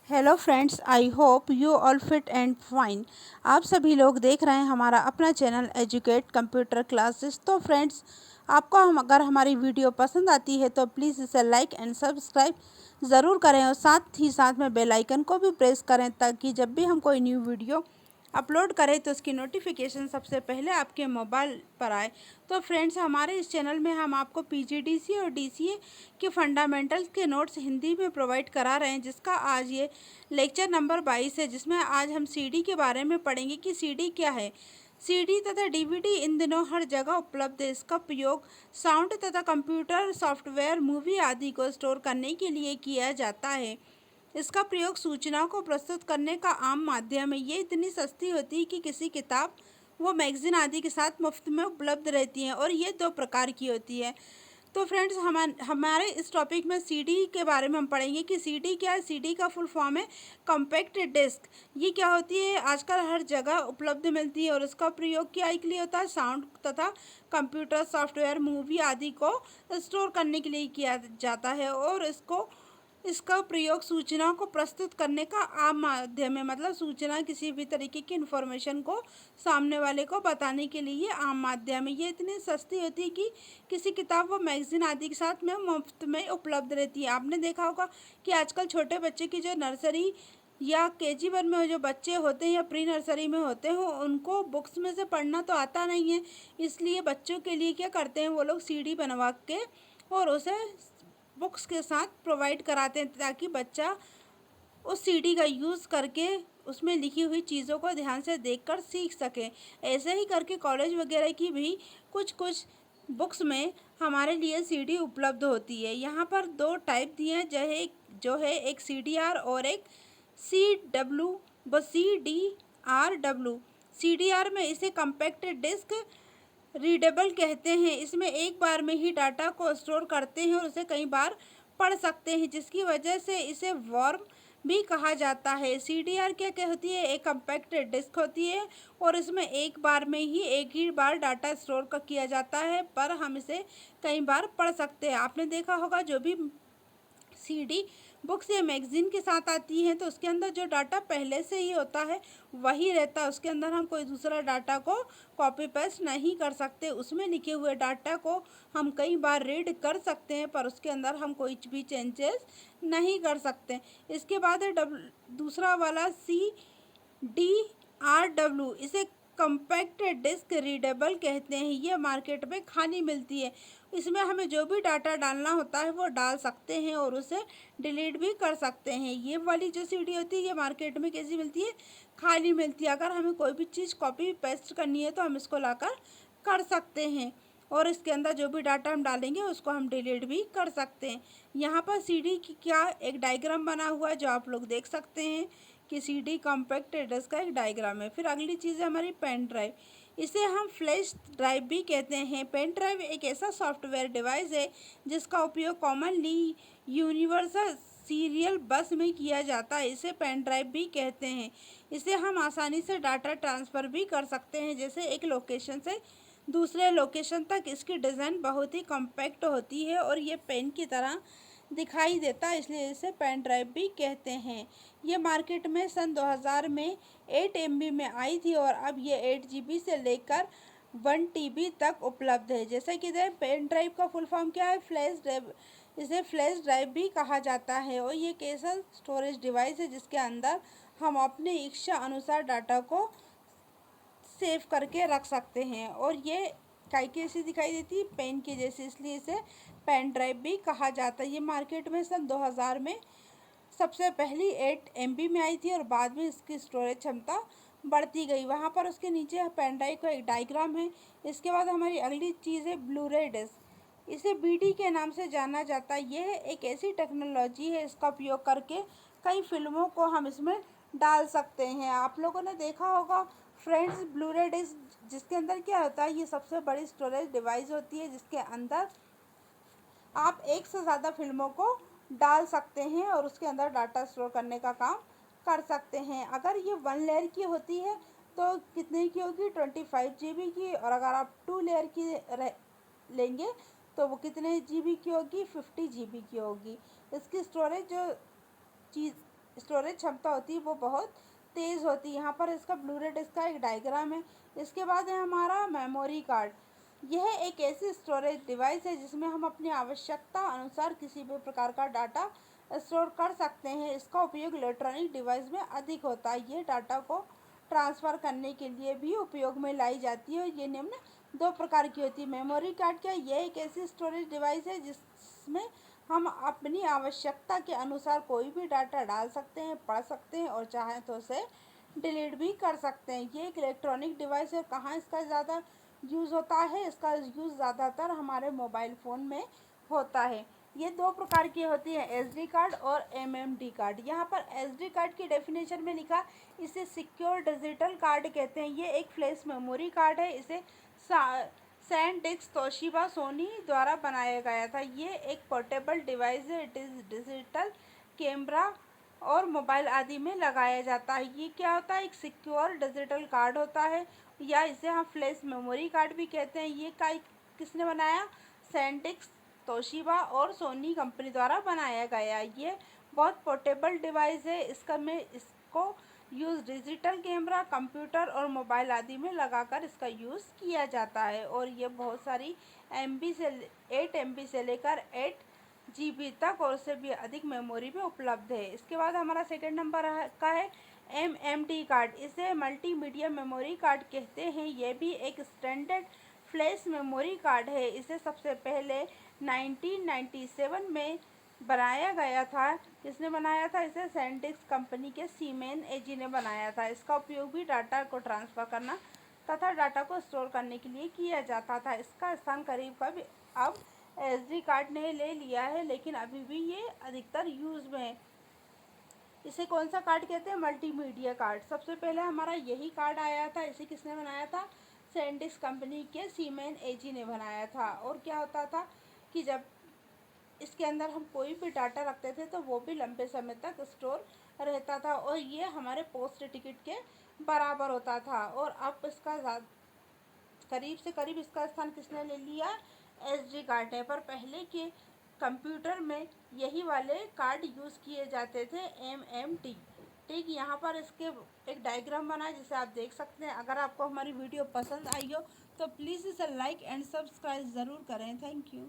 Hello friends, I hope you all fit and fine. आप सभी लोग देख रहे हैं हमारा अपना चैनल एजुकेट कंप्यूटर क्लासेस। तो फ्रेंड्स, आपको अगर हमारी वीडियो पसंद आती है तो प्लीज़ इसे लाइक एंड सब्सक्राइब ज़रूर करें और साथ में बेल आइकन को भी प्रेस करें ताकि जब भी हम कोई न्यू वीडियो अपलोड करें तो उसकी नोटिफिकेशन सबसे पहले आपके मोबाइल पर आए। तो फ्रेंड्स, हमारे इस चैनल में हम आपको पीजीडीसी और डीसीए के फंडामेंटल्स के नोट्स हिंदी में प्रोवाइड करा रहे हैं, जिसका आज ये लेक्चर नंबर 22 है, जिसमें आज हम सीडी के बारे में पढ़ेंगे कि सीडी क्या है। सीडी तथा डीवीडी इन दिनों हर जगह उपलब्ध है। इसका प्रयोग साउंड तथा कंप्यूटर सॉफ्टवेयर, मूवी आदि को स्टोर करने के लिए किया जाता है। इसका प्रयोग सूचनाओं को प्रस्तुत करने का आम माध्यम है। ये इतनी सस्ती होती है कि किसी किताब वो मैगजीन आदि के साथ मुफ्त में उपलब्ध रहती हैं और ये दो प्रकार की होती है। तो फ्रेंड्स, हमारे इस टॉपिक में सीडी के बारे में हम पढ़ेंगे कि सीडी क्या है। सीडी का फुल फॉर्म है कॉम्पैक्ट डिस्क। ये क्या होती है, आजकल हर जगह उपलब्ध मिलती है और इसका प्रयोग क्या के लिए होता है, साउंड तथा कंप्यूटर सॉफ्टवेयर, मूवी आदि को स्टोर करने के लिए किया जाता है। और इसका प्रयोग सूचनाओं को प्रस्तुत करने का आम माध्यम है। मतलब सूचना, किसी भी तरीके की इन्फॉर्मेशन को सामने वाले को बताने के लिए आम माध्यम है। ये इतनी सस्ती होती है कि किसी किताब व मैगजीन आदि के साथ में मुफ्त में उपलब्ध रहती है। आपने देखा होगा कि आजकल छोटे बच्चे की जो नर्सरी या केजी 1 में जो बच्चे होते हैं या प्री नर्सरी में होते हैं, उनको बुक्स में से पढ़ना तो आता नहीं है। इसलिए बच्चों के लिए क्या करते हैं, वो लोग सीडी बनवा के और उसे बुक्स के साथ प्रोवाइड कराते हैं ताकि बच्चा उस सीडी का यूज़ करके उसमें लिखी हुई चीज़ों को ध्यान से देखकर सीख सके। ऐसे ही करके कॉलेज वगैरह की भी कुछ कुछ बुक्स में हमारे लिए सीडी उपलब्ध होती है। यहाँ पर दो टाइप दिए हैं, जो है एक सीडीआर और एक सीडब्ल्यू व सीडीआरडब्ल्यू। सीडीआर में इसे कॉम्पैक्ट डिस्क रीडेबल कहते हैं। इसमें एक बार में ही डाटा को स्टोर करते हैं और उसे कई बार पढ़ सकते हैं, जिसकी वजह से इसे वॉर्म भी कहा जाता है। सीडीआर क्या होती है, एक कॉम्पैक्ट डिस्क होती है और इसमें एक बार में ही एक ही बार डाटा स्टोर किया जाता है, पर हम इसे कई बार पढ़ सकते हैं। आपने देखा होगा जो भी सीडी बुक्स या मैगजीन के साथ आती है तो उसके अंदर जो डाटा पहले से ही होता है वही रहता है। उसके अंदर हम कोई दूसरा डाटा को कॉपी पेस्ट नहीं कर सकते। उसमें लिखे हुए डाटा को हम कई बार रीड कर सकते हैं, पर उसके अंदर हम कोई भी चेंजेस नहीं कर सकते। इसके बाद है दूसरा वाला CDRW। इसे कॉम्पैक्ट डिस्क रीडेबल कहते हैं। ये मार्केट में खाली मिलती है। इसमें हमें जो भी डाटा डालना होता है वो डाल सकते हैं और उसे डिलीट भी कर सकते हैं। ये वाली जो सीडी होती है ये मार्केट में कैसी मिलती है, खाली मिलती है। अगर हमें कोई भी चीज़ कॉपी पेस्ट करनी है तो हम इसको लाकर कर सकते हैं और इसके अंदर जो भी डाटा हम डालेंगे उसको हम डिलीट भी कर सकते हैं। यहाँ पर सीडी की क्या एक डायग्राम बना हुआ है जो आप लोग देख सकते हैं कि सीडी कॉम्पैक्ट डिस्क का एक डायग्राम है। फिर अगली चीज़ है हमारी पेन ड्राइव। इसे हम फ्लैश ड्राइव भी कहते हैं। पेन ड्राइव एक ऐसा सॉफ्टवेयर डिवाइस है जिसका उपयोग कॉमनली यूनिवर्सल सीरियल बस में किया जाता है। इसे पेन ड्राइव भी कहते हैं। इसे हम आसानी से डाटा ट्रांसफ़र भी कर सकते हैं, जैसे एक लोकेशन से दूसरे लोकेशन तक। इसकी डिज़ाइन बहुत ही कॉम्पैक्ट होती है और ये पेन की तरह दिखाई देता है, इसलिए इसे पेन ड्राइव भी कहते हैं। ये मार्केट में सन 2000 में 8 MB में आई थी और अब ये 8 GB से लेकर 1 TB तक उपलब्ध है। जैसे कि पेन ड्राइव का फुल फॉर्म क्या है, फ्लैश ड्राइव। इसे फ्लैश ड्राइव भी कहा जाता है और ये एक ऐसा स्टोरेज डिवाइस है जिसके अंदर हम अपने इच्छा अनुसार डाटा को सेव करके रख सकते हैं। और ये काय की ऐसी दिखाई देती है, पेन की जैसे, इसलिए इसे पेन ड्राइव भी कहा जाता है। ये मार्केट में सन 2000 में सबसे पहली 8 MB में आई थी और बाद में इसकी स्टोरेज क्षमता बढ़ती गई। वहाँ पर उसके नीचे पेन ड्राइव का एक डायग्राम है। इसके बाद हमारी अगली चीज़ है ब्लू-रे डिस्क। इसे BD के नाम से जाना जाता है। यह एक ऐसी टेक्नोलॉजी है, इसका उपयोग करके कई फिल्मों को हम इसमें डाल सकते हैं। आप लोगों ने देखा होगा फ्रेंड्स, ब्लू-रे डिस्क जिसके अंदर क्या होता है, ये सबसे बड़ी स्टोरेज डिवाइस होती है जिसके अंदर आप एक से ज़्यादा फिल्मों को डाल सकते हैं और उसके अंदर डाटा स्टोर करने का काम कर सकते हैं। अगर ये 1 लेयर की होती है तो कितने की होगी, 25 GB की। और अगर आप 2 लेयर की लेंगे तो वो कितने GB की होगी, 50 GB की होगी। इसकी स्टोरेज जो चीज़ स्टोरेज क्षमता होती है वो बहुत तेज़ होती है। यहाँ पर इसका ब्लू रे डिस्क का एक डायग्राम है। इसके बाद है हमारा मेमोरी कार्ड। यह एक ऐसी स्टोरेज डिवाइस है जिसमें हम अपनी आवश्यकता अनुसार किसी भी प्रकार का डाटा स्टोर कर सकते हैं। इसका उपयोग इलेक्ट्रॉनिक डिवाइस में अधिक होता है। ये डाटा को ट्रांसफ़र करने के लिए भी उपयोग में लाई जाती है। ये निम्न दो प्रकार की होती है। मेमोरी कार्ड क्या, यह एक ऐसी स्टोरेज डिवाइस है जिसमें हम अपनी आवश्यकता के अनुसार कोई भी डाटा डाल सकते हैं, पढ़ सकते हैं और चाहें तो उसे डिलीट भी कर सकते हैं। ये एक इलेक्ट्रॉनिक डिवाइस है। कहाँ इसका ज़्यादा यूज़ होता है? इसका यूज़ ज़्यादातर हमारे मोबाइल फ़ोन में होता है। ये दो प्रकार की होती है, एसडी कार्ड और एमएमडी कार्ड। यहाँ पर एसडी कार्ड की डेफिनेशन में लिखा, इसे सिक्योर डिजिटल कार्ड कहते हैं। ये एक फ्लैश मेमोरी कार्ड है। इसे सैनडिस्क तोशिबा सोनी द्वारा बनाया गया था। ये एक पोर्टेबल डिवाइस है। डिजिटल कैमरा और मोबाइल आदि में लगाया जाता है। ये क्या होता है? एक सिक्योर डिजिटल कार्ड होता है, या इसे हम फ्लैश मेमोरी कार्ड भी कहते हैं। ये किसने बनाया? सैनडिस्क, तोशिबा और सोनी कंपनी द्वारा बनाया गया। ये बहुत पोर्टेबल डिवाइस है। इसको यूज़ डिजिटल कैमरा, कंप्यूटर और मोबाइल आदि में लगाकर इसका यूज़ किया जाता है। और ये बहुत सारी MB से 8 MB से लेकर 8 GB तक और उससे भी अधिक मेमोरी में उपलब्ध है। इसके बाद हमारा सेकंड नंबर का है MMD कार्ड। इसे मल्टीमीडिया मेमोरी कार्ड कहते हैं। यह भी एक स्टैंडर्ड फ्लैश मेमोरी कार्ड है। इसे सबसे पहले 1997 में बनाया गया था। किसने बनाया था इसे? सैनडिस्क कंपनी के सीमेन एजी ने बनाया था। इसका उपयोग भी डाटा को ट्रांसफ़र करना तथा डाटा को स्टोर करने के लिए किया जाता था। इसका स्थान करीब अब एसडी कार्ड ने ले लिया है, लेकिन अभी भी ये अधिकतर यूज़ में है। इसे कौन सा कार्ड कहते हैं? Multimedia card. सबसे पहले हमारा यही कार्ड आया था। इसे किसने बनाया था? सैनडिस्क कंपनी के सीमेन एजी ने बनाया था। और क्या होता था कि जब इसके अंदर हम कोई भी डाटा रखते थे तो वो भी लंबे समय तक स्टोर रहता था और ये हमारे पोस्ट टिकट के बराबर होता था। और अब इसका करीब से करीब इसका स्थान किसने ले लिया? एसडी कार्ड ने। पर पहले के कंप्यूटर में यही वाले कार्ड यूज़ किए जाते थे, MMD। ठीक, यहाँ पर इसके एक डायग्राम बना है जिसे आप देख सकते हैं। अगर आपको हमारी वीडियो पसंद आई हो तो प्लीज़ इसे लाइक एंड सब्सक्राइब ज़रूर करें। Thank you.